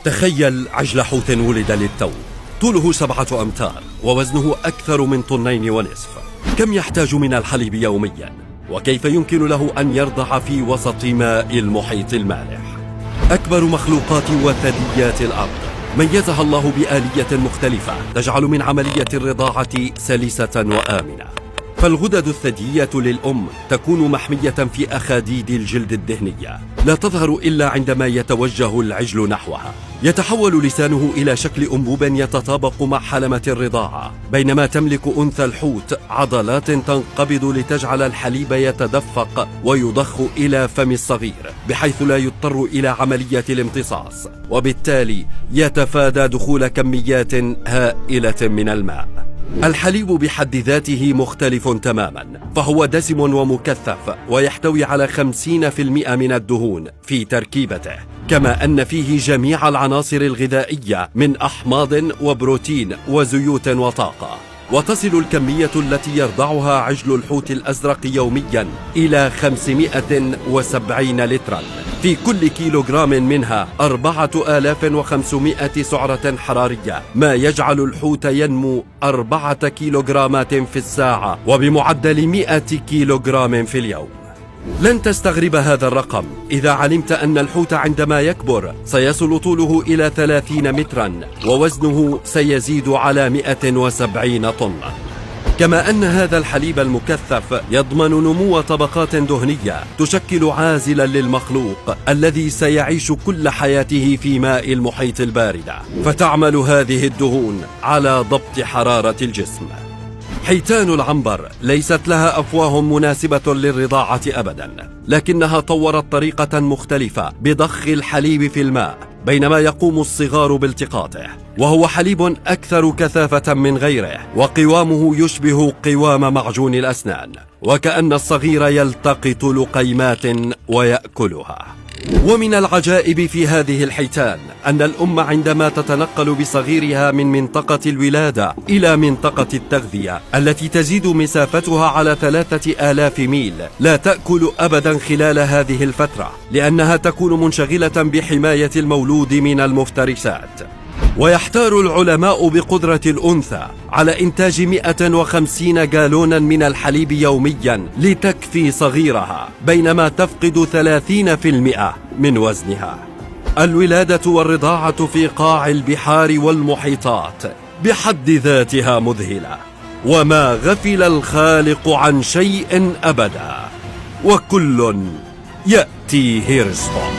تخيل عجل حوت ولد للتو، طوله 7 أمتار ووزنه أكثر من 2.5 طن. كم يحتاج من الحليب يوميا؟ وكيف يمكن له أن يرضع في وسط ماء المحيط المالح؟ أكبر مخلوقات وثدييات الأرض ميزها الله بآلية مختلفة تجعل من عملية الرضاعة سلسة وآمنة. فالغدد الثديية للأم تكون محمية في أخاديد الجلد الدهنية، لا تظهر إلا عندما يتوجه العجل نحوها. يتحول لسانه إلى شكل أنبوب يتطابق مع حلمة الرضاعة، بينما تملك أنثى الحوت عضلات تنقبض لتجعل الحليب يتدفق ويضخ إلى فم الصغير، بحيث لا يضطر إلى عملية الامتصاص، وبالتالي يتفادى دخول كميات هائلة من الماء. الحليب بحد ذاته مختلف تماما، فهو دسم ومكثف ويحتوي على 50% من الدهون في تركيبته، كما أن فيه جميع العناصر الغذائية من أحماض وبروتين وزيوت وطاقة. وتصل الكمية التي يرضعها عجل الحوت الأزرق يوميا إلى 570 لترا، في كل كيلوغرام منها 4500 سعرة حرارية، ما يجعل الحوت ينمو 4 كيلوغرامات في الساعة وبمعدل 100 كيلوغرام في اليوم. لن تستغرب هذا الرقم إذا علمت أن الحوت عندما يكبر سيصل طوله إلى 30 مترا ووزنه سيزيد على 170 طن. كما أن هذا الحليب المكثف يضمن نمو طبقات دهنية تشكل عازلا للمخلوق الذي سيعيش كل حياته في ماء المحيط الباردة، فتعمل هذه الدهون على ضبط حرارة الجسم. حيتان العنبر ليست لها أفواه مناسبة للرضاعة أبدا، لكنها طورت طريقة مختلفة بضخ الحليب في الماء بينما يقوم الصغار بالتقاطه، وهو حليب أكثر كثافة من غيره، وقوامه يشبه قوام معجون الأسنان، وكأن الصغير يلتقط لقيمات ويأكلها. ومن العجائب في هذه الحيتان أن الأم عندما تتنقل بصغيرها من منطقة الولادة إلى منطقة التغذية التي تزيد مسافتها على 3000 ميل، لا تأكل أبدا خلال هذه الفترة، لأنها تكون منشغلة بحماية المولود من المفترسات. ويحتار العلماء بقدرة الأنثى على إنتاج 150 جالونا من الحليب يوميا لتكفي صغيرها، بينما تفقد 30% من وزنها. الولادة والرضاعة في قاع البحار والمحيطات بحد ذاتها مذهلة، وما غفل الخالق عن شيء أبدا، وكل يأتيه رزقه.